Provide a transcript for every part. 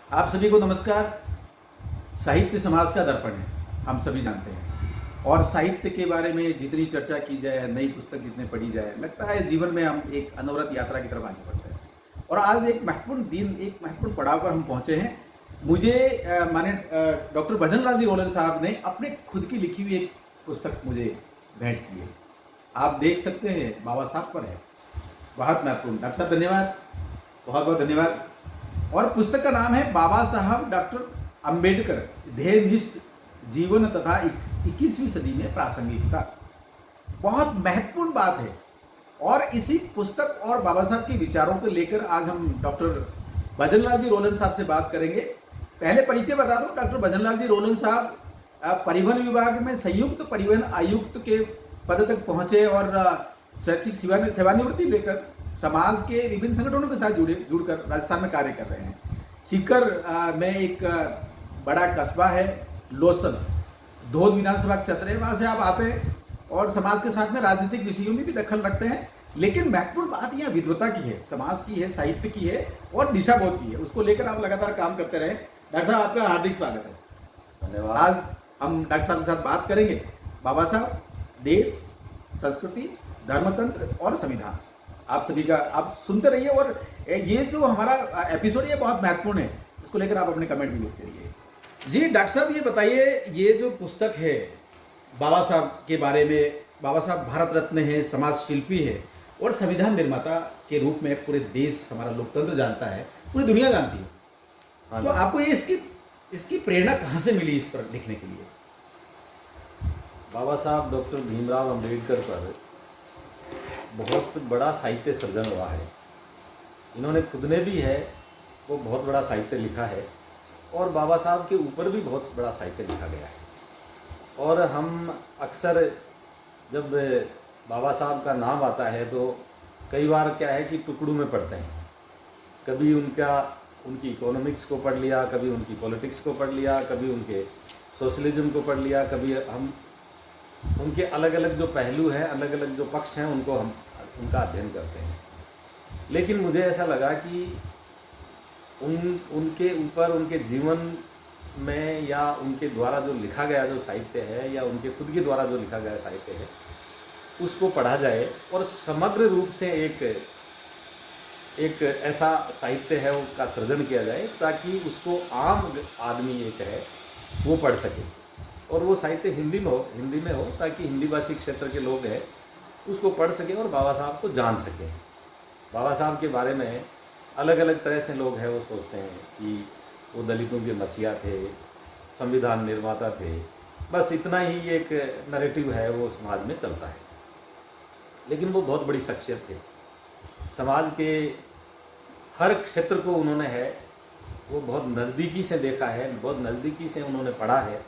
आप सभी को नमस्कार। साहित्य समाज का दर्पण है, हम सभी जानते हैं। और साहित्य के बारे में जितनी चर्चा की जाए, नई पुस्तक जितने पढ़ी जाए, लगता है जीवन में हम एक अनवरत यात्रा की तरफ आगे बढ़ते हैं। और आज एक महत्वपूर्ण दिन, एक महत्वपूर्ण पड़ाव पर हम पहुंचे हैं। मुझे माने डॉक्टर भजन लाल जी रोलन साहब ने अपने खुद की लिखी हुई एक पुस्तक मुझे भेंट की है। आप देख सकते हैं, बाबा साहब पर है। बहुत महत्वपूर्ण। डॉक्टर साहब धन्यवाद, बहुत बहुत धन्यवाद। और पुस्तक का नाम है बाबा साहब डॉक्टर अंबेडकर, ध्येयनिष्ठ जीवन तथा 21वीं सदी में प्रासंगिकता। बहुत महत्वपूर्ण बात है। और इसी पुस्तक और बाबा साहब के विचारों को लेकर आज हम डॉक्टर भजनलाल जी रोलन साहब से बात करेंगे। पहले परिचय बता दूं, डॉक्टर भजनलाल जी रोलन साहब परिवहन विभाग में संयुक्त परिवहन आयुक्त के पद तक पहुंचे और शैक्षिक सेवानिवृत्ति लेकर समाज के विभिन्न संगठनों के साथ जुड़कर राजस्थान में कार्य कर रहे हैं। सीकर में एक बड़ा कस्बा है लोसन, धोद विधानसभा क्षेत्र है, वहां से आप आते हैं और समाज के साथ में राजनीतिक विषयों में भी दखल रखते हैं। लेकिन महत्वपूर्ण बात यहाँ विद्वता की है, समाज की है, साहित्य की है और दिशाबोध की है। उसको लेकर आप लगातार काम करते रहे। डॉक्टर साहब, आपका हार्दिक स्वागत है। धन्यवाद। आज हम डॉक्टर साहब के साथ बात करेंगे बाबा साहब, देश, संस्कृति, धर्मतंत्र और संविधान। आप सभी का आप सुनते रहिए। और ये जो हमारा एपिसोड है बहुत महत्वपूर्ण है, इसको लेकर आप अपने कमेंट भी भेजते रहिए। जी डॉक्टर साहब, ये बताइए, ये जो पुस्तक है बाबा साहब के बारे में, बाबा साहब भारत रत्न है, समाज शिल्पी है और संविधान निर्माता के रूप में पूरे देश, हमारा लोकतंत्र जानता है, पूरी दुनिया जानती है। हाँ तो जी। आपको ये इसकी प्रेरणा कहाँ से मिली इस पर लिखने के लिए? बाबा साहब डॉक्टर भीमराव अंबेडकर पर बहुत बड़ा साहित्य सृजन हुआ है। इन्होंने खुद ने भी है वो बहुत बड़ा साहित्य लिखा है और बाबा साहब के ऊपर भी बहुत बड़ा साहित्य लिखा गया है। और हम अक्सर जब बाबा साहब का नाम आता है तो कई बार क्या है कि टुकड़ों में पढ़ते हैं। कभी उनकी इकोनॉमिक्स को पढ़ लिया, कभी उनकी पॉलिटिक्स को पढ़ लिया, कभी उनके सोशलिज्म को पढ़ लिया, कभी हम उनके अलग अलग जो पहलू हैं, अलग अलग जो पक्ष हैं, हम उनका अध्ययन करते हैं। लेकिन मुझे ऐसा लगा कि उनके ऊपर, उनके जीवन में या उनके द्वारा जो लिखा गया जो साहित्य है या उनके खुद के द्वारा जो लिखा गया साहित्य है उसको पढ़ा जाए और समग्र रूप से एक ऐसा साहित्य है उसका सृजन किया जाए ताकि उसको आम आदमी एक है वो पढ़ सके। और वो साहित्य हिंदी में हो ताकि हिंदी भाषी क्षेत्र के लोग हैं उसको पढ़ सकें और बाबा साहब को जान सकें। बाबा साहब के बारे में अलग अलग तरह से लोग हैं वो सोचते हैं कि वो दलितों के मसीहा थे, संविधान निर्माता थे, बस इतना ही एक नैरेटिव है वो समाज में चलता है। लेकिन वो बहुत बड़ी शख्सियत थे। समाज के हर क्षेत्र को उन्होंने वो बहुत नज़दीकी से देखा है, बहुत नज़दीकी से उन्होंने पढ़ा है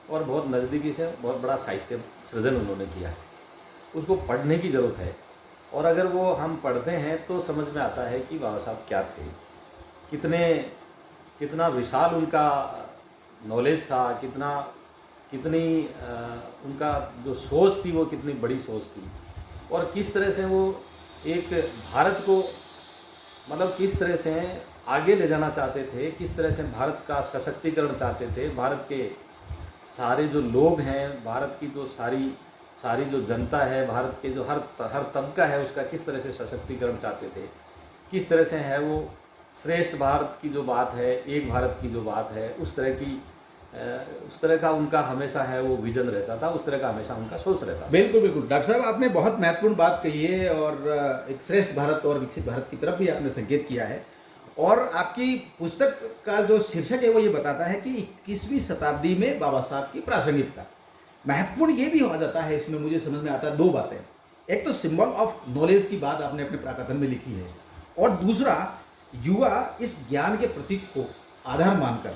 और बहुत नज़दीकी से बहुत बड़ा साहित्य सृजन उन्होंने किया है। उसको पढ़ने की ज़रूरत है और अगर वो हम पढ़ते हैं तो समझ में आता है कि बाबा साहब क्या थे, कितना विशाल उनका नॉलेज था, कितनी उनका जो सोच थी वो कितनी बड़ी सोच थी और किस तरह से वो एक भारत को मतलब किस तरह से आगे ले जाना चाहते थे, किस तरह से भारत का सशक्तिकरण चाहते थे, भारत के सारे जो लोग हैं, भारत की जो सारी जो जनता है, भारत के जो हर तबका है उसका किस तरह से सशक्तिकरण चाहते थे, किस तरह से है वो श्रेष्ठ भारत की जो बात है, एक भारत की जो बात है, उस तरह का उनका हमेशा है वो विजन रहता था, उस तरह का हमेशा उनका सोच रहता था। बिल्कुल बिल्कुल डॉक्टर साहब, आपने बहुत महत्वपूर्ण बात कही है और एक श्रेष्ठ भारत और विकसित भारत की तरफ भी आपने संकेत किया है। और आपकी पुस्तक का जो शीर्षक है वो ये बताता है कि 21वीं शताब्दी में बाबा साहब की प्रासंगिकता। महत्वपूर्ण ये भी हो जाता है इसमें, मुझे समझ में आता है दो बातें। एक तो सिंबल ऑफ नॉलेज की बात आपने अपने प्राकथन में लिखी है और दूसरा युवा इस ज्ञान के प्रतीक को आधार मानकर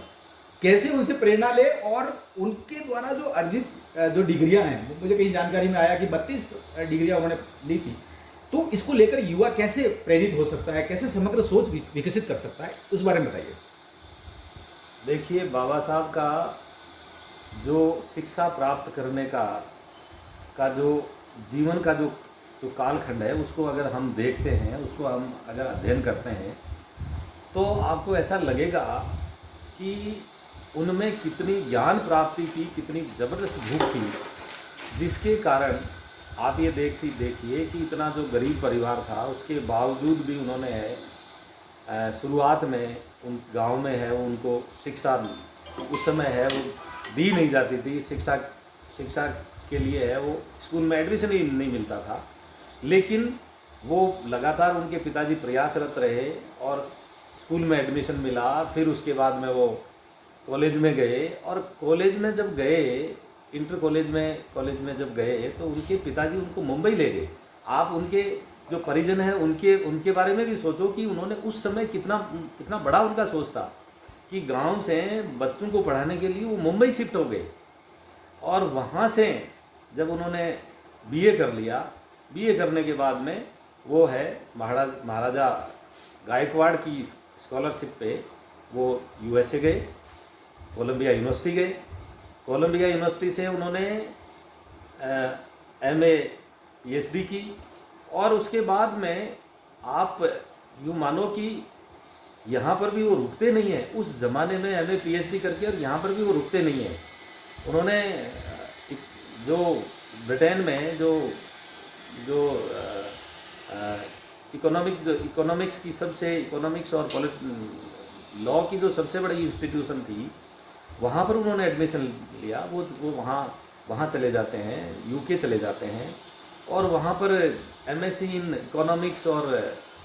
कैसे उनसे प्रेरणा ले और उनके द्वारा जो अर्जित जो डिग्रियां हैं, मुझे कहीं जानकारी में आया कि 32 डिग्रियां उन्होंने ली थी, तो इसको लेकर युवा कैसे प्रेरित हो सकता है, कैसे समग्र सोच विकसित कर सकता है, उस बारे में बताइए। देखिए, बाबा साहब का जो शिक्षा प्राप्त करने का जो जीवन का जो कालखंड है उसको अगर हम देखते हैं, उसको हम अगर अध्ययन करते हैं तो आपको ऐसा लगेगा कि उनमें कितनी ज्ञान प्राप्ति थी, कितनी ज़बरदस्त भूख थी, जिसके कारण आप ये देखिए कि इतना जो गरीब परिवार था, उसके बावजूद भी उन्होंने शुरुआत में उन गांव में है वो उनको शिक्षा उस समय है वो दी नहीं जाती थी। शिक्षा शिक्षा के लिए है वो स्कूल में एडमिशन ही नहीं मिलता था, लेकिन वो लगातार उनके पिताजी प्रयासरत रहे और स्कूल में एडमिशन मिला। फिर उसके बाद में वो कॉलेज में गए, और कॉलेज में जब गए, इंटर कॉलेज में जब गए, तो उनके पिताजी उनको मुंबई ले गए। आप उनके जो परिजन हैं उनके उनके बारे में भी सोचो कि उन्होंने उस समय कितना कितना बड़ा उनका सोच था कि गांव से बच्चों को पढ़ाने के लिए वो मुंबई शिफ्ट हो गए। और वहाँ से जब उन्होंने बीए कर लिया, बीए करने के बाद में वो है महाराजा गायकवाड़ की स्कॉलरशिप पे वो यूएसए गए, कोलंबिया यूनिवर्सिटी गए। कोलंबिया यूनिवर्सिटी से उन्होंने एमए पीएचडी की, और उसके बाद में आप यूँ मानो कि यहाँ पर भी वो रुकते नहीं हैं। उस ज़माने में एमए पीएचडी करके और यहाँ पर भी वो रुकते नहीं हैं। उन्होंने जो ब्रिटेन में जो जो इकोनॉमिक्स की सबसे इकोनॉमिक्स और लॉ की जो सबसे बड़ी इंस्टीट्यूशन थी, वहाँ पर उन्होंने एडमिशन लिया। वो वहाँ चले जाते हैं, यूके चले जाते हैं, और वहाँ पर एमएससी इन इकोनॉमिक्स और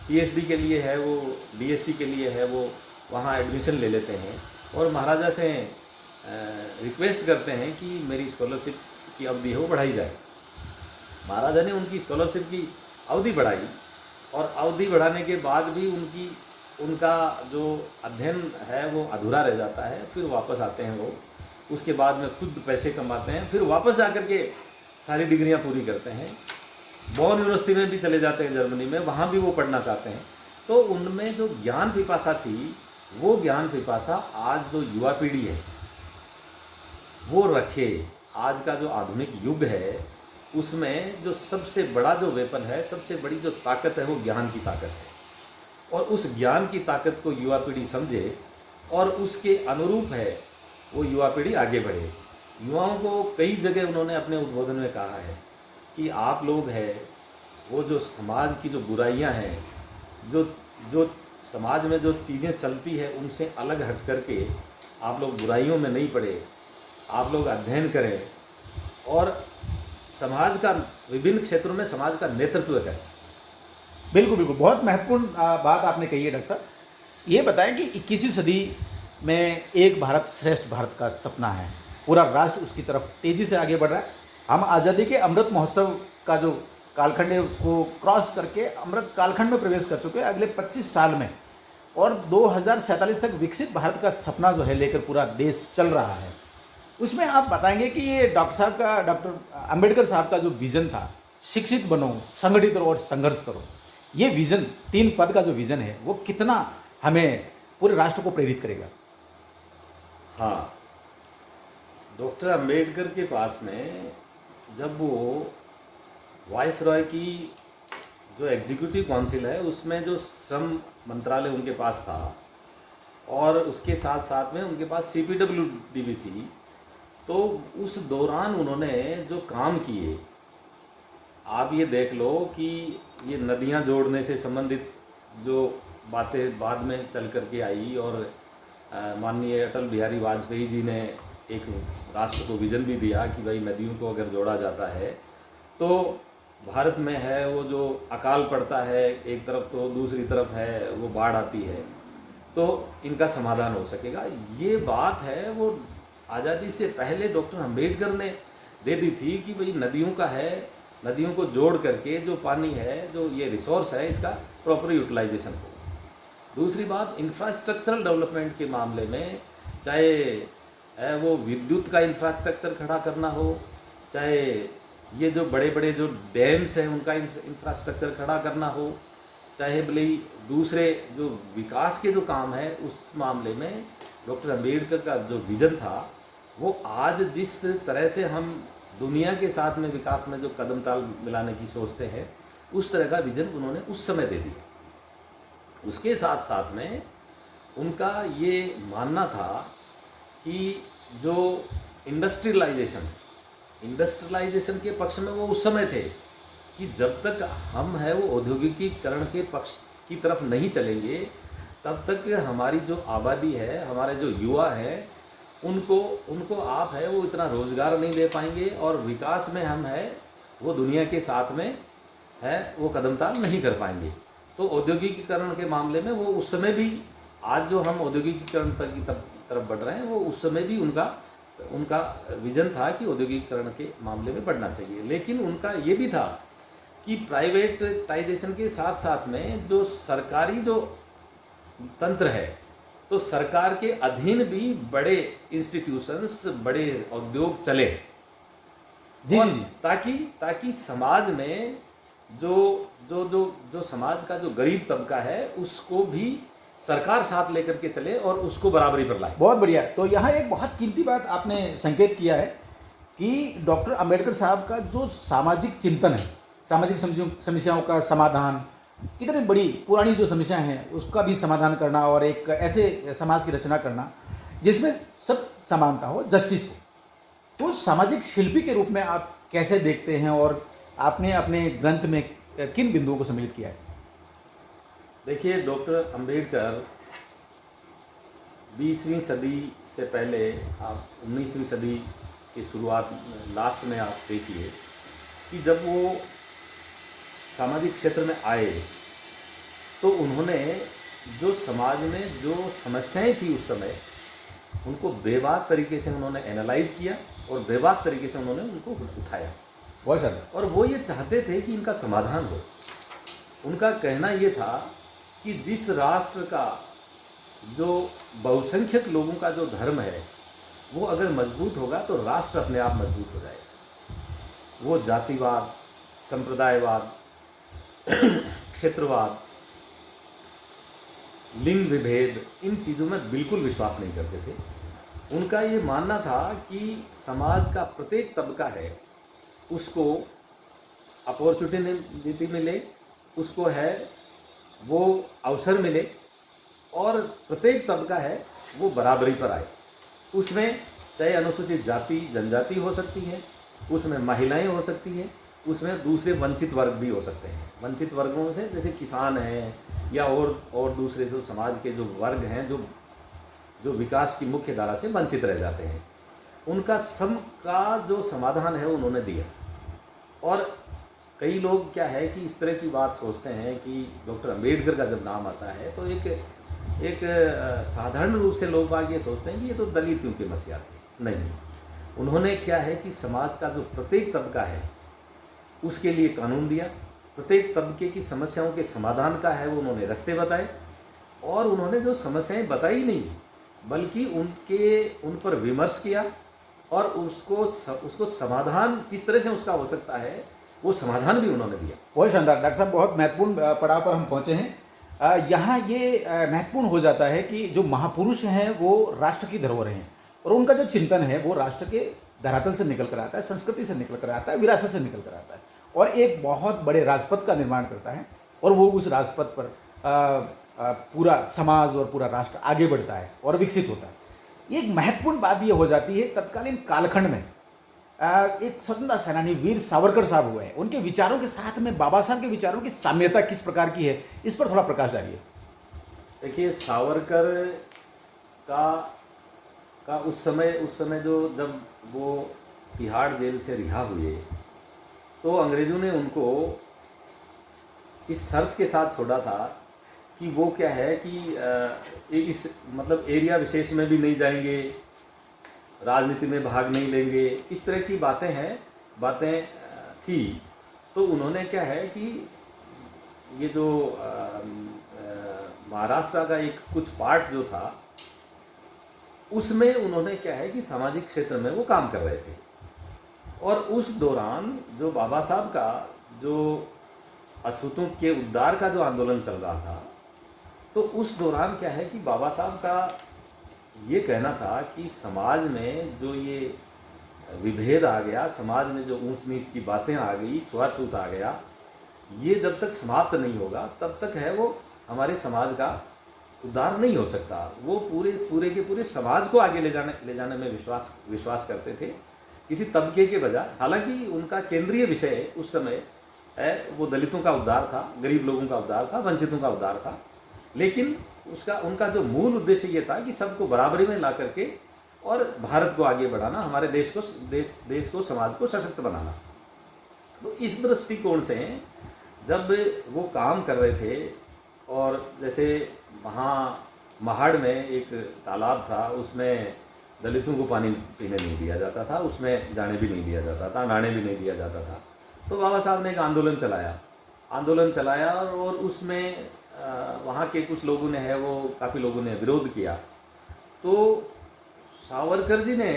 पीएचडी के लिए है वो, बीएससी के लिए है वो, वहाँ एडमिशन ले लेते हैं और महाराजा से रिक्वेस्ट करते हैं कि मेरी स्कॉलरशिप की अवधि है वो बढ़ाई जाए। महाराजा ने उनकी स्कॉलरशिप की अवधि बढ़ाई, और अवधि बढ़ाने के बाद भी उनका जो अध्ययन है वो अधूरा रह जाता है। फिर वापस आते हैं वो, उसके बाद में खुद पैसे कमाते हैं, फिर वापस आकर के सारी डिग्रियां पूरी करते हैं। बॉन यूनिवर्सिटी में भी चले जाते हैं जर्मनी में, वहाँ भी वो पढ़ना चाहते हैं। तो उनमें जो ज्ञान पिपासा थी, वो ज्ञान पिपासा आज जो युवा पीढ़ी है वो रखे। आज का जो आधुनिक युग है उसमें जो सबसे बड़ा जो वेपन है, सबसे बड़ी जो ताकत है, वो ज्ञान की ताकत है। और उस ज्ञान की ताकत को युवा पीढ़ी समझे और उसके अनुरूप है वो युवा पीढ़ी आगे बढ़े। युवाओं को कई जगह उन्होंने अपने उद्बोधन में कहा है कि आप लोग हैं वो जो समाज की जो बुराइयां हैं, जो समाज में जो चीज़ें चलती है उनसे अलग हट करके आप लोग बुराइयों में नहीं पड़े, आप लोग अध्ययन करें और समाज का विभिन्न क्षेत्रों में समाज का नेतृत्व करें। बिल्कुल बिल्कुल, बहुत महत्वपूर्ण बात आपने कही है डॉक्टर साहब। ये बताएं कि 21वीं सदी में एक भारत श्रेष्ठ भारत का सपना है, पूरा राष्ट्र उसकी तरफ तेजी से आगे बढ़ रहा है। हम आज़ादी के अमृत महोत्सव का जो कालखंड है उसको क्रॉस करके अमृत कालखंड में प्रवेश कर चुके हैं अगले 25 साल में, और 2047 तक विकसित भारत का सपना जो है लेकर पूरा देश चल रहा है। उसमें आप बताएंगे कि ये डॉक्टर अंबेडकर साहब का जो विजन था, शिक्षित बनो, संगठित रहो और संघर्ष करो, ये विजन 3 पद का जो विजन है वो कितना हमें पूरे राष्ट्र को प्रेरित करेगा? हाँ, डॉक्टर अंबेडकर के पास में जब वो वाइसरॉय की जो एग्जीक्यूटिव काउंसिल है उसमें जो श्रम मंत्रालय उनके पास था, और उसके साथ साथ में उनके पास CPWD भी थी, तो उस दौरान उन्होंने जो काम किए, आप ये देख लो कि ये नदियां जोड़ने से संबंधित जो बातें बाद में चल करके आई, और माननीय अटल बिहारी वाजपेयी जी ने एक राष्ट्र को विजन भी दिया कि भाई नदियों को अगर जोड़ा जाता है तो भारत में है वो जो अकाल पड़ता है एक तरफ, तो दूसरी तरफ है वो बाढ़ आती है, तो इनका समाधान हो सकेगा। ये बात है वो आज़ादी से पहले डॉक्टर अंबेडकर ने दे दी थी कि भाई नदियों का है, नदियों को जोड़ करके जो पानी है, जो ये रिसोर्स है, इसका प्रॉपर यूटिलाइजेशन हो। दूसरी बात, इंफ्रास्ट्रक्चरल डेवलपमेंट के मामले में, चाहे वो विद्युत का इंफ्रास्ट्रक्चर खड़ा करना हो, चाहे ये जो बड़े बड़े जो डैम्स हैं उनका इंफ्रास्ट्रक्चर खड़ा करना हो, चाहे भले ही दूसरे जो विकास के जो काम है, उस मामले में डॉक्टर अंबेडकर का जो विजन था वो आज जिस तरह से हम दुनिया के साथ में विकास में जो कदम ताल मिलाने की सोचते हैं, उस तरह का विजन उन्होंने उस समय दे दिया। उसके साथ साथ में उनका ये मानना था कि जो इंडस्ट्रियलाइजेशन इंडस्ट्रियलाइजेशन के पक्ष में वो उस समय थे कि जब तक हम है वो औद्योगिकीकरण के पक्ष की तरफ नहीं चलेंगे, तब तक हमारी जो आबादी है, हमारे जो युवा हैं, उनको उनको आप है वो इतना रोजगार नहीं दे पाएंगे और विकास में हम है वो दुनिया के साथ में है वो कदमताल नहीं कर पाएंगे। तो औद्योगिकीकरण के मामले में वो उस समय भी, आज जो हम औद्योगिकीकरण तक की तरफ बढ़ रहे हैं, वो उस समय भी उनका उनका विजन था कि औद्योगिकीकरण के मामले में बढ़ना चाहिए। लेकिन उनका ये भी था कि प्राइवेटाइजेशन के साथ साथ में जो सरकारी जो तंत्र है, तो सरकार के अधीन भी बड़े इंस्टीट्यूशंस, बड़े उद्योग चले, जी और जी जी। ताकि समाज में जो जो जो जो समाज का जो गरीब तबका है उसको भी सरकार साथ लेकर के चले और उसको बराबरी पर लाए। बहुत बढ़िया। तो यहाँ एक बहुत कीमती बात आपने संकेत किया है कि डॉक्टर अंबेडकर साहब का जो सामाजिक चिंतन है, सामाजिक समस्याओं का समाधान, कितनी बड़ी पुरानी जो समस्याएं हैं उसका भी समाधान करना और एक ऐसे समाज की रचना करना जिसमें सब समानता हो, जस्टिस हो। तो सामाजिक शिल्पी के रूप में आप कैसे देखते हैं और आपने अपने ग्रंथ में किन बिंदुओं को सम्मिलित किया है? देखिए, डॉक्टर अंबेडकर 20वीं सदी से पहले, आप 19वीं सदी की शुरुआत, लास्ट में आप देखिए कि जब वो सामाजिक क्षेत्र में आए तो उन्होंने जो समाज में जो समस्याएं थी उस समय, उनको बेबाक तरीके से उन्होंने एनालाइज किया और बेबाक तरीके से उन्होंने उनको उठाया, बहुत सर। और वो ये चाहते थे कि इनका समाधान हो। उनका कहना ये था कि जिस राष्ट्र का जो बहुसंख्यक लोगों का जो धर्म है वो अगर मजबूत होगा तो राष्ट्र अपने आप मजबूत हो जाएगा। वो जातिवाद, संप्रदायवाद, क्षेत्रवाद, लिंग विभेद, इन चीज़ों में बिल्कुल विश्वास नहीं करते थे। उनका ये मानना था कि समाज का प्रत्येक तबका है उसको अपॉर्चुनिटी मिले, उसको है वो अवसर मिले, और प्रत्येक तबका है वो बराबरी पर आए। उसमें चाहे अनुसूचित जाति जनजाति हो सकती है, उसमें महिलाएं हो सकती हैं, उसमें दूसरे वंचित वर्ग भी हो सकते हैं। वंचित वर्गों से जैसे किसान हैं या और दूसरे जो समाज के जो वर्ग हैं जो विकास की मुख्य धारा से वंचित रह जाते हैं, उनका सबका जो समाधान है उन्होंने दिया। और कई लोग क्या है कि इस तरह की बात सोचते हैं कि डॉक्टर अंबेडकर का जब नाम आता है तो एक साधारण रूप से लोग बाग ये सोचते हैं कि ये तो दलितों के मसीहा थे। नहीं, उन्होंने क्या है कि समाज का जो प्रत्येक तबका है उसके लिए कानून दिया, प्रत्येक तबके की समस्याओं के समाधान का है वो उन्होंने रास्ते बताए, और उन्होंने जो समस्याएं बताई नहीं बल्कि उन पर विमर्श किया और उसको समाधान किस तरह से उसका हो सकता है वो समाधान भी उन्होंने दिया। बहुत शानदार डॉक्टर साहब, बहुत महत्वपूर्ण पड़ाव पर हम पहुंचे हैं। यहाँ ये महत्वपूर्ण हो जाता है कि जो महापुरुष हैं वो राष्ट्र की धरोहर हैं और उनका जो चिंतन है वो राष्ट्र के धरातल से निकल कर आता है, संस्कृति से निकल कर आता है, विरासत से निकल कर आता है और एक बहुत बड़े राजपथ का निर्माण करता है और वो उस राजपथ पर पूरा समाज और पूरा राष्ट्र आगे बढ़ता है और विकसित होता है। एक महत्वपूर्ण बात ये हो जाती है, तत्कालीन कालखंड में एक स्वतंत्रता सेनानी वीर सावरकर साहब हुए हैं, उनके विचारों के साथ में बाबा साहब के विचारों की साम्यता किस प्रकार की है, इस पर थोड़ा प्रकाश डालिए। देखिए, सावरकर का उस समय जो जब वो तिहाड़ जेल से रिहा हुए तो अंग्रेजों ने उनको इस शर्त के साथ छोड़ा था कि वो क्या है कि इस मतलब एरिया विशेष में भी नहीं जाएंगे, राजनीति में भाग नहीं लेंगे, इस तरह की बातें थी। तो उन्होंने क्या है कि ये जो महाराष्ट्र का एक कुछ पार्ट जो था उसमें उन्होंने क्या है कि सामाजिक क्षेत्र में वो काम कर रहे थे, और उस दौरान जो बाबा साहब का जो अछूतों के उद्धार का जो आंदोलन चल रहा था, तो उस दौरान क्या है कि बाबा साहब का ये कहना था कि समाज में जो ये विभेद आ गया, समाज में जो ऊंच नीच की बातें आ गई, छुआछूत आ गया, ये जब तक समाप्त नहीं होगा तब तक है वो हमारे समाज का उद्धार नहीं हो सकता। वो पूरे पूरे के पूरे समाज को आगे ले जाने में विश्वास करते थे, किसी तबके के बजाय। हालांकि उनका केंद्रीय विषय उस समय है वो दलितों का उद्धार था, गरीब लोगों का उद्धार था, वंचितों का उद्धार था। लेकिन उनका जो मूल उद्देश्य ये था कि सबको बराबरी में ला करके और भारत को आगे बढ़ाना, हमारे देश को समाज को सशक्त बनाना। तो इस दृष्टिकोण से जब वो काम कर रहे थे, और जैसे वहाँ महाड़ में एक तालाब था, उसमें दलितों को पानी पीने नहीं दिया जाता था, उसमें जाने भी नहीं दिया जाता था, नहाने भी नहीं दिया जाता था। तो बाबा साहब ने एक आंदोलन चलाया और उसमें वहाँ के कुछ लोगों ने काफ़ी लोगों ने विरोध किया। तो सावरकर जी ने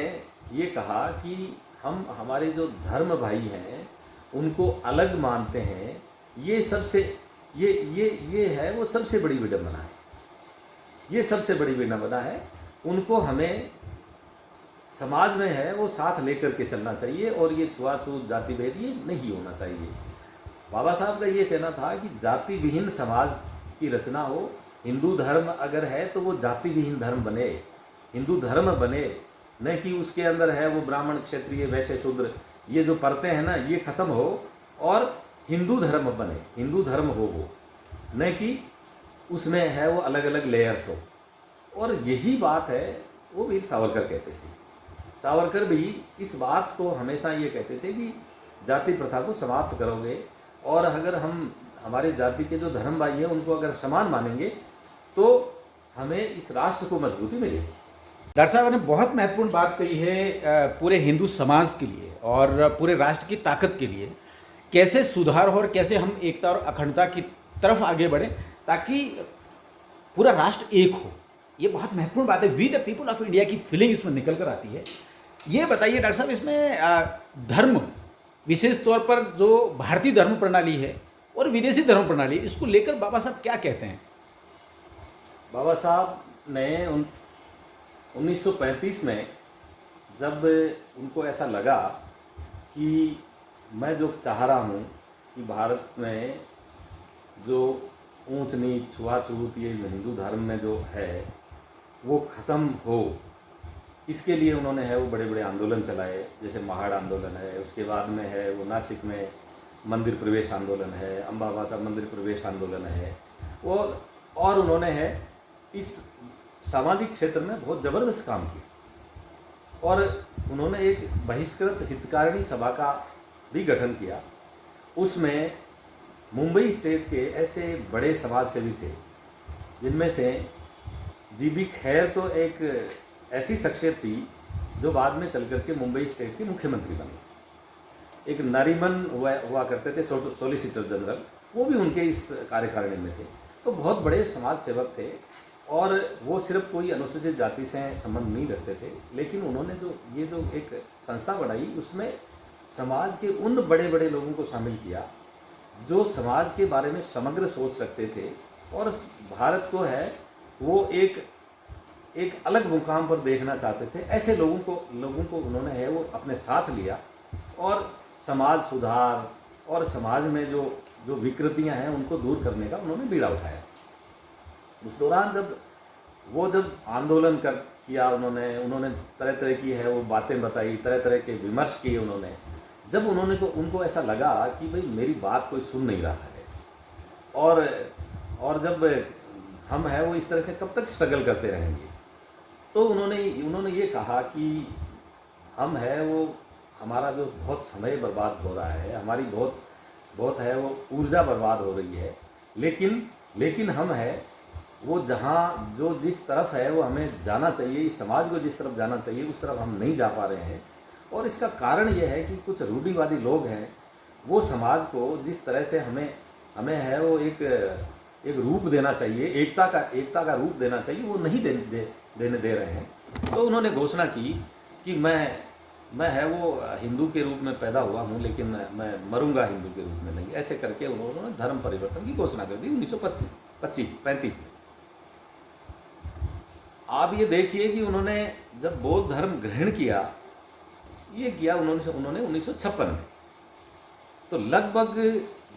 ये कहा कि हम हमारे जो धर्म भाई हैं उनको अलग मानते हैं, ये है वो सबसे बड़ी विडंबना है, ये सबसे बड़ी विडंबना है। उनको हमें समाज में है वो साथ लेकर के चलना चाहिए, और ये छुआछूत जाति भेद ये नहीं होना चाहिए। बाबा साहब का ये कहना था कि जाति विहीन समाज की रचना हो। हिंदू धर्म अगर है तो वो जाति विहीन धर्म बने, हिंदू धर्म बने, न कि उसके अंदर है वो ब्राह्मण क्षत्रिय वैश्य शूद्र ये जो परतें हैं ना, ये खत्म हो और हिंदू धर्म बने, हिंदू धर्म हो वो, न कि उसमें है वो अलग अलग लेयर्स हो। और यही बात है वो वीर सावरकर कहते थे। सावरकर भी इस बात को हमेशा ये कहते थे कि जाति प्रथा को समाप्त करोगे, और अगर हम हमारे जाति के जो धर्म भाई हैं उनको अगर समान मानेंगे तो हमें इस राष्ट्र को मजबूती मिलेगी। डॉक्टर साहब ने बहुत महत्वपूर्ण बात कही है पूरे हिंदू समाज के लिए और पूरे राष्ट्र की ताकत के लिए, कैसे सुधार हो और कैसे हम एकता और अखंडता की तरफ आगे बढ़ें ताकि पूरा राष्ट्र एक हो। ये बहुत महत्वपूर्ण बात है। We the people of India की फीलिंग इसमें निकल कर आती है। ये बताइए डॉक्टर साहब, इसमें धर्म विशेष तौर पर जो भारतीय धर्म प्रणाली है और विदेशी धर्म प्रणाली, इसको लेकर बाबा साहब क्या कहते हैं? बाबा साहब ने 1935 में जब उनको ऐसा लगा कि मैं जो चाह रहा हूँ कि भारत में जो ऊंच नीच छुआछूत ये हिंदू धर्म में जो है वो ख़त्म हो, इसके लिए उन्होंने है वो बड़े बड़े आंदोलन चलाए, जैसे महाड़ आंदोलन है, उसके बाद में है वो नासिक में मंदिर प्रवेश आंदोलन है, अम्बा माता मंदिर प्रवेश आंदोलन है, और उन्होंने है इस सामाजिक क्षेत्र में बहुत ज़बरदस्त काम किया। और उन्होंने एक बहिष्कृत हितकारिणी सभा का भी गठन किया। उसमें मुंबई स्टेट के ऐसे बड़े समाज सेवी थे जिनमें से जीबी खैर तो एक ऐसी शख्सियत थी जो बाद में चल करके मुंबई स्टेट के मुख्यमंत्री बने। एक नरीमन हुआ करते थे सॉलिसिटर जनरल, वो भी उनके इस कार्यकारिणी में थे। तो बहुत बड़े समाज सेवक थे और वो सिर्फ कोई अनुसूचित जाति से संबंध नहीं रखते थे, लेकिन उन्होंने जो एक संस्था बनाई उसमें समाज के उन बड़े बड़े लोगों को शामिल किया जो समाज के बारे में समग्र सोच रखते थे और भारत को है वो एक अलग मुकाम पर देखना चाहते थे। ऐसे लोगों को उन्होंने है वो अपने साथ लिया और समाज सुधार और समाज में जो विकृतियां हैं उनको दूर करने का उन्होंने बीड़ा उठाया। उस दौरान जब आंदोलन किया उन्होंने तरह तरह की है वो बातें बताई, तरह तरह के विमर्श किए उन्होंने। जब उनको ऐसा लगा कि भाई मेरी बात कोई सुन नहीं रहा है और जब हम है वो इस तरह से कब तक स्ट्रगल करते रहेंगे, तो उन्होंने ये कहा कि हम है वो हमारा जो बहुत समय बर्बाद हो रहा है, हमारी बहुत है वो ऊर्जा बर्बाद हो रही है, लेकिन हम है वो जिस तरफ है वो हमें जाना चाहिए, इस समाज को जिस तरफ जाना चाहिए उस तरफ हम नहीं जा पा रहे हैं। और इसका कारण ये है कि कुछ रूढ़िवादी लोग हैं, वो समाज को जिस तरह से हमें है वो एक रूप देना चाहिए, एकता का रूप देना चाहिए, वो नहीं देने दे रहे हैं। तो उन्होंने घोषणा की कि मैं है वो हिंदू के रूप में पैदा हुआ हूँ, लेकिन मैं मरूंगा हिंदू के रूप में नहीं। ऐसे करके उन्होंने धर्म परिवर्तन की घोषणा कर दी 1935 में। आप ये देखिए कि उन्होंने जब बौद्ध धर्म ग्रहण किया, ये किया उन्होंने 1956 में। तो लगभग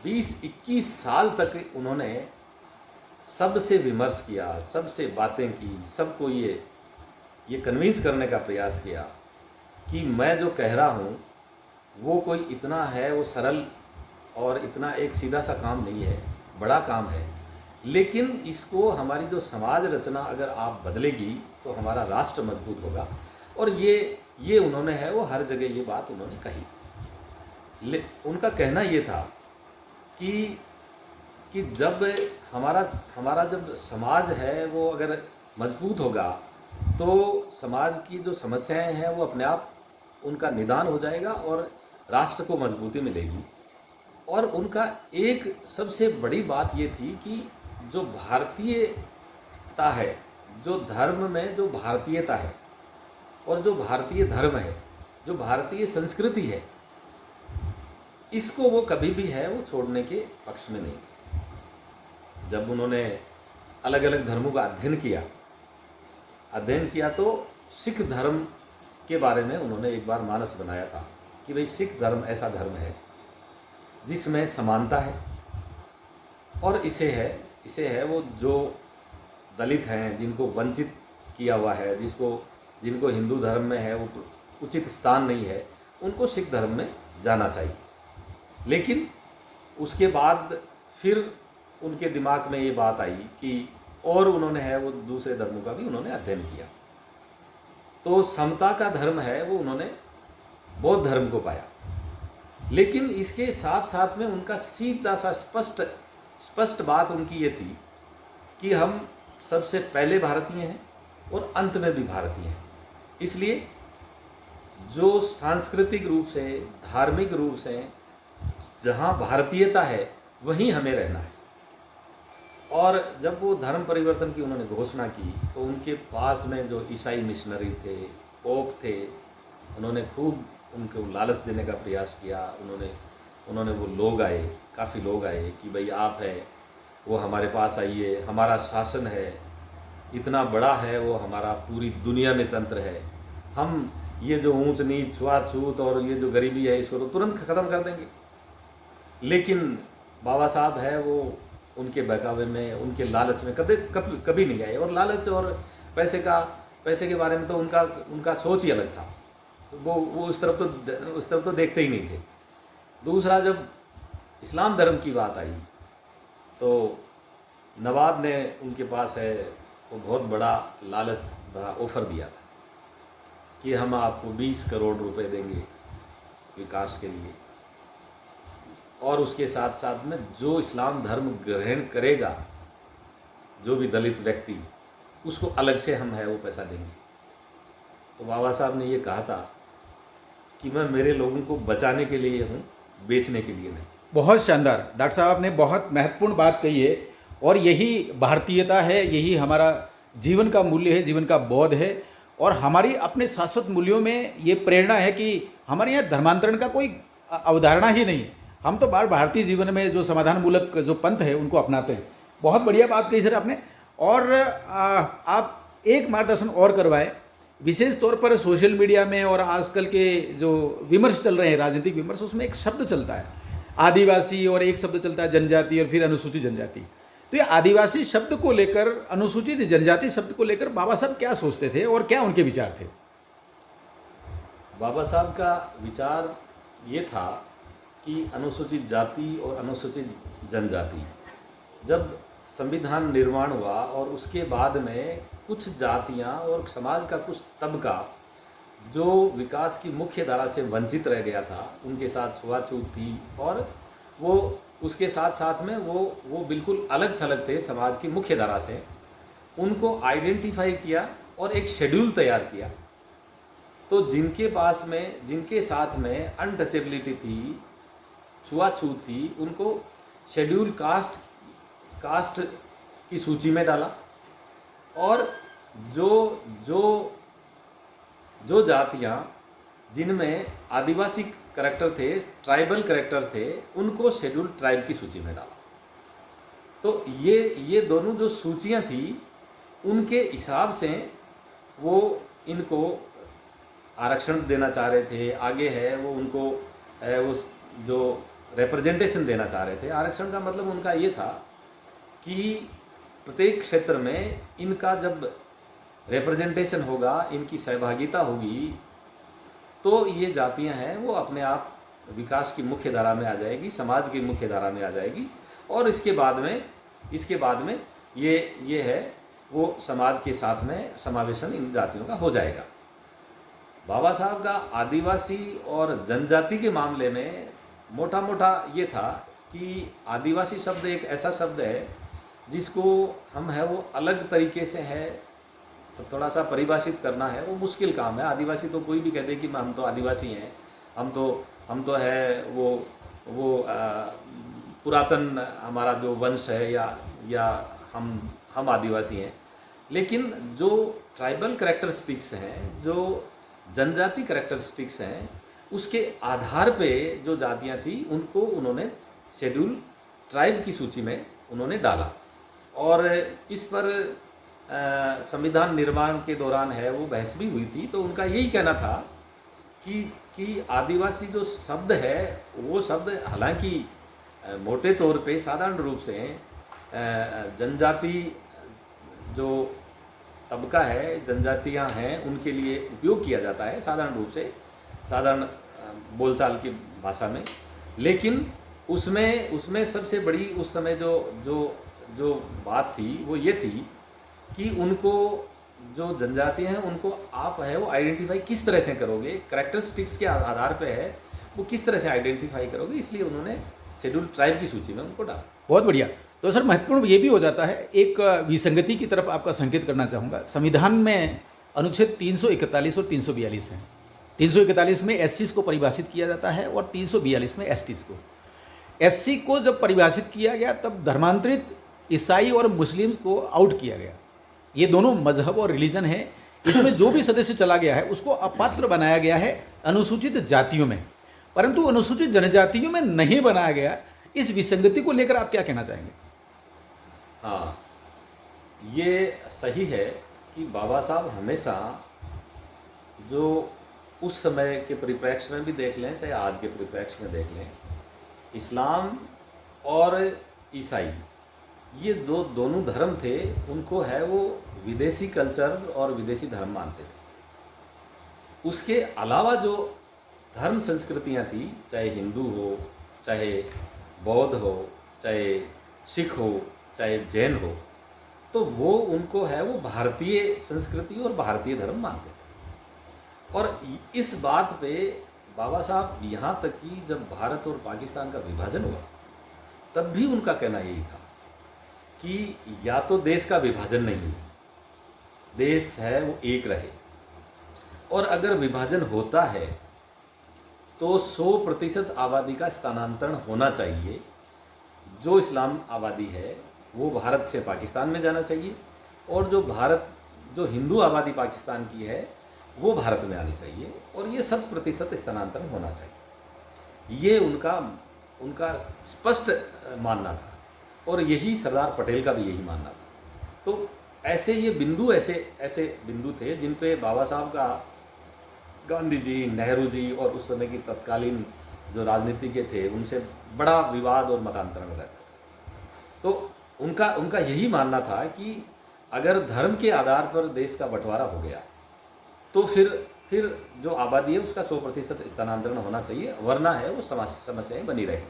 20-21 साल तक उन्होंने सबसे विमर्श किया, सबसे बातें की, सबको ये कन्विंस करने का प्रयास किया कि मैं जो कह रहा हूँ वो कोई इतना है वो सरल और इतना एक सीधा सा काम नहीं है, बड़ा काम है। लेकिन इसको हमारी जो समाज रचना अगर आप बदलेगी तो हमारा राष्ट्र मजबूत होगा। और ये उन्होंने है वो हर जगह ये बात उन्होंने कही। उनका कहना ये था कि जब हमारा हमारा जब समाज है वो अगर मजबूत होगा तो समाज की जो समस्याएं हैं वो अपने आप उनका निदान हो जाएगा और राष्ट्र को मजबूती मिलेगी। और उनका एक सबसे बड़ी बात ये थी कि जो भारतीयता है, जो धर्म में जो भारतीयता है और जो भारतीय धर्म है, जो भारतीय संस्कृति है, इसको वो कभी भी है वो छोड़ने के पक्ष में नहीं थे। जब उन्होंने अलग अलग धर्मों का अध्ययन किया तो सिख धर्म के बारे में उन्होंने एक बार मानस बनाया था कि भाई सिख धर्म ऐसा धर्म है जिसमें समानता है और इसे है वो जो दलित हैं, जिनको वंचित किया हुआ है, जिनको हिंदू धर्म में है वो उचित स्थान नहीं है, उनको सिख धर्म में जाना चाहिए। लेकिन उसके बाद फिर उनके दिमाग में ये बात आई कि और उन्होंने है वो दूसरे धर्मों का भी उन्होंने अध्ययन किया, तो समता का धर्म है वो उन्होंने बौद्ध धर्म को पाया। लेकिन इसके साथ साथ में उनका सीधा सा स्पष्ट बात उनकी ये थी कि हम सबसे पहले भारतीय हैं और अंत में भी भारतीय हैं। इसलिए जो सांस्कृतिक रूप से, धार्मिक रूप से जहाँ भारतीयता है वहीं हमें रहना है। और जब वो धर्म परिवर्तन की उन्होंने घोषणा की तो उनके पास में जो ईसाई मिशनरीज थे, पोप थे, उन्होंने खूब उनको लालच देने का प्रयास किया। उन्होंने वो लोग आए, काफ़ी लोग आए कि भाई आप है वो हमारे पास आइए, हमारा शासन है इतना बड़ा है, वो हमारा पूरी दुनिया में तंत्र है, हम ये जो ऊंच नीच, छुआछूत और ये जो गरीबी है इसको तो तुरंत ख़त्म कर देंगे। लेकिन बाबा साहब है वो उनके बहकावे में, उनके लालच में कभी नहीं गए। और लालच और पैसे के बारे में तो उनका सोच ही अलग था। वो उस तरफ तो देखते ही नहीं थे। दूसरा, जब इस्लाम धर्म की बात आई तो नवाब ने उनके पास है वो बहुत बड़ा लालच भरा ऑफर दिया था कि हम आपको 20 करोड़ रुपए देंगे विकास के लिए, और उसके साथ साथ में जो इस्लाम धर्म ग्रहण करेगा, जो भी दलित व्यक्ति, उसको अलग से हम है वो पैसा देंगे। तो बाबा साहब ने ये कहा था कि मैं मेरे लोगों को बचाने के लिए हूँ, बेचने के लिए नहीं। बहुत शानदार डॉक्टर साहब, आपने बहुत महत्वपूर्ण बात कही है और यही भारतीयता है, यही हमारा जीवन का मूल्य है, जीवन का बोध है और हमारी अपने शाश्वत मूल्यों में ये प्रेरणा है कि हमारे यहाँ धर्मांतरण का कोई अवधारणा ही नहीं है। हम तो बार भारतीय जीवन में जो समाधान मूलक जो पंथ है उनको अपनाते हैं। बहुत बढ़िया बात कही सर आपने। और आप एक मार्गदर्शन और करवाएं, विशेष तौर पर सोशल मीडिया में और आजकल के जो विमर्श चल रहे हैं, राजनीतिक विमर्श, उसमें एक शब्द चलता है आदिवासी और एक शब्द चलता है जनजाति और फिर अनुसूचित जनजाति। तो ये आदिवासी शब्द को लेकर, अनुसूचित जनजाति शब्द को लेकर बाबा साहब क्या सोचते थे और क्या उनके विचार थे? बाबा साहब का विचार ये था कि अनुसूचित जाति और अनुसूचित जनजाति, जब संविधान निर्माण हुआ और उसके बाद में कुछ जातियां और समाज का कुछ तबका जो विकास की मुख्य धारा से वंचित रह गया था, उनके साथ छुआछूत थी और वो उसके साथ साथ में वो बिल्कुल अलग थलग थे समाज की मुख्य धारा से, उनको आइडेंटिफाई किया और एक शेड्यूल तैयार किया। तो जिनके साथ में अनटचेबिलिटी थी, छुआछूत थी, उनको शेड्यूल कास्ट की सूची में डाला। और जो जातियां जिनमें आदिवासी करैक्टर थे, ट्राइबल करैक्टर थे, उनको शेड्यूल ट्राइब की सूची में डाला। तो ये दोनों जो सूचियां थी उनके हिसाब से वो इनको आरक्षण देना चाह रहे थे। आगे है वो उनको वो जो रिप्रेजेंटेशन देना चाह रहे थे। आरक्षण का मतलब उनका ये था कि प्रत्येक क्षेत्र में इनका जब रिप्रेजेंटेशन होगा, इनकी सहभागिता होगी, तो ये जातियां हैं वो अपने आप विकास की मुख्य धारा में आ जाएगी, समाज की मुख्य धारा में आ जाएगी। और इसके बाद में ये है वो समाज के साथ में समावेशन इन जातियों का हो जाएगा। बाबा साहब का आदिवासी और जनजाति के मामले में मोटा मोटा ये था कि आदिवासी शब्द एक ऐसा शब्द है जिसको हम है वो अलग तरीके से है, तो थोड़ा सा परिभाषित करना है वो मुश्किल काम है। आदिवासी तो कोई भी कह दे कि हम तो आदिवासी हैं, हम तो है वो पुरातन हमारा जो वंश है या हम आदिवासी हैं। लेकिन जो ट्राइबल कैरेक्टरिस्टिक्स हैं, जो जनजाति कैरेक्टरिस्टिक्स हैं, उसके आधार पे जो जातियां थी उनको उन्होंने शेड्यूल ट्राइब की सूची में उन्होंने डाला। और इस पर संविधान निर्माण के दौरान है वो बहस भी हुई थी। तो उनका यही कहना था कि आदिवासी जो शब्द है वो शब्द हालांकि मोटे तौर पे साधारण रूप से जनजाति जो तबका है, जनजातियां हैं, उनके लिए उपयोग किया जाता है साधारण रूप से, साधारण बोलचाल की भाषा में। लेकिन उसमें सबसे बड़ी उस समय जो बात थी वो ये थी कि उनको जो जनजातियां हैं उनको आप है वो आइडेंटिफाई किस तरह से करोगे, कैरेक्टरिस्टिक्स के आधार पे है वो किस तरह से आइडेंटिफाई करोगे, इसलिए उन्होंने शेड्यूल ट्राइब की सूची में उनको डाला। बहुत बढ़िया। तो सर महत्वपूर्ण ये भी हो जाता है, एक विसंगति की तरफ आपका संकेत करना चाहूँगा। संविधान में अनुच्छेद 341 और 342 हैं। 341 में एससीज को परिभाषित किया जाता है और 342 में एसटीज को। एससी को जब परिभाषित किया गया तब धर्मांतरित ईसाई और मुस्लिम्स को आउट किया गया। ये दोनों मजहब और रिलीजन है, इसमें जो भी सदस्य चला गया है उसको अपात्र बनाया गया है अनुसूचित जातियों में, परंतु अनुसूचित जनजातियों में नहीं बनाया गया। इस विसंगति को लेकर आप क्या कहना चाहेंगे? हाँ, ये सही है कि बाबा साहब हमेशा जो उस समय के परिप्रेक्ष्य में भी देख लें चाहे आज के परिप्रेक्ष्य में देख लें, इस्लाम और ईसाई ये दोनों धर्म थे, उनको है वो विदेशी कल्चर और विदेशी धर्म मानते थे। उसके अलावा जो धर्म संस्कृतियां थी, चाहे हिंदू हो, चाहे बौद्ध हो, चाहे सिख हो, चाहे जैन हो, तो वो उनको है वो भारतीय संस्कृति और भारतीय धर्म मानते थे। और इस बात पे बाबा साहब यहाँ तक कि जब भारत और पाकिस्तान का विभाजन हुआ तब भी उनका कहना यही था कि या तो देश का विभाजन नहीं, देश है वो एक रहे, और अगर विभाजन होता है तो 100% आबादी का स्थानांतरण होना चाहिए। जो इस्लाम आबादी है वो भारत से पाकिस्तान में जाना चाहिए, और जो हिंदू आबादी पाकिस्तान की है वो भारत में आनी चाहिए, और ये 100% स्थानांतरण होना चाहिए। ये उनका स्पष्ट मानना था, और यही सरदार पटेल का भी यही मानना था। तो ऐसे बिंदु थे जिन पे बाबा साहब का गांधी जी, नेहरू जी और उस समय की तत्कालीन जो राजनीतिज्ञ थे उनसे बड़ा विवाद और मतांतरण रहता था। तो उनका यही मानना था कि अगर धर्म के आधार पर देश का बंटवारा हो गया तो फिर जो आबादी है उसका 100% स्थानांतरण होना चाहिए, वरना है वो समस्याएं बनी रहे।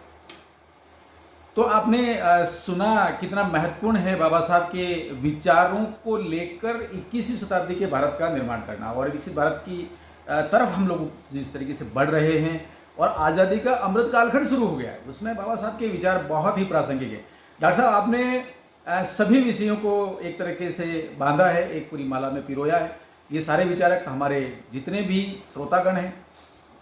तो आपने सुना कितना महत्वपूर्ण है बाबा साहब के विचारों को लेकर 21वीं शताब्दी के भारत का निर्माण करना, और विकसित भारत की तरफ हम लोग जिस तरीके से बढ़ रहे हैं और आज़ादी का अमृत कालखंड शुरू हो गया है, उसमें बाबा साहब के विचार बहुत ही प्रासंगिक है। डॉक्टर साहब, आपने सभी विषयों को एक तरीके से बांधा है, एक पूरी माला में पिरोया है। ये सारे विचारक हमारे जितने भी श्रोतागण हैं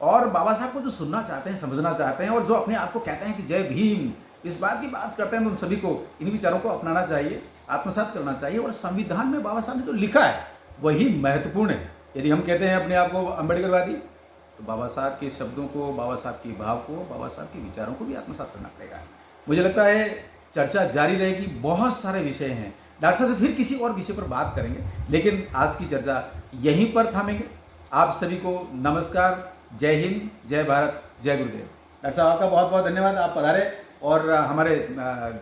और बाबा साहब को जो सुनना चाहते हैं, समझना चाहते हैं, और जो अपने आप को कहते हैं कि जय भीम, इस बात की बात करते हैं, तो उन सभी को इन विचारों को अपनाना चाहिए, आत्मसात करना चाहिए। और संविधान में बाबा साहब ने जो लिखा है वही महत्वपूर्ण है। यदि हम कहते हैं अपने आप को अम्बेडकरवादी, तो बाबा साहब के शब्दों को, बाबा साहब के भाव को, बाबा साहब के विचारों को भी आत्मसात करना पड़ेगा। मुझे लगता है चर्चा जारी रहेगी, बहुत सारे विषय हैं। डॉक्टर साहब से फिर किसी और विषय पर बात करेंगे, लेकिन आज की चर्चा यहीं पर थामेंगे। आप सभी को नमस्कार, जय हिंद, जय भारत, जय गुरुदेव। डॉक्टर साहब आपका बहुत बहुत धन्यवाद, आप पधारे। और हमारे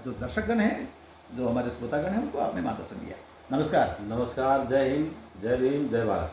जो दर्शकगण हैं जो हमारे श्रोतागण हैं उनको आपने मार्गदर्शन दिया। नमस्कार। नमस्कार, जय हिंद, जय भीम, जय भारत।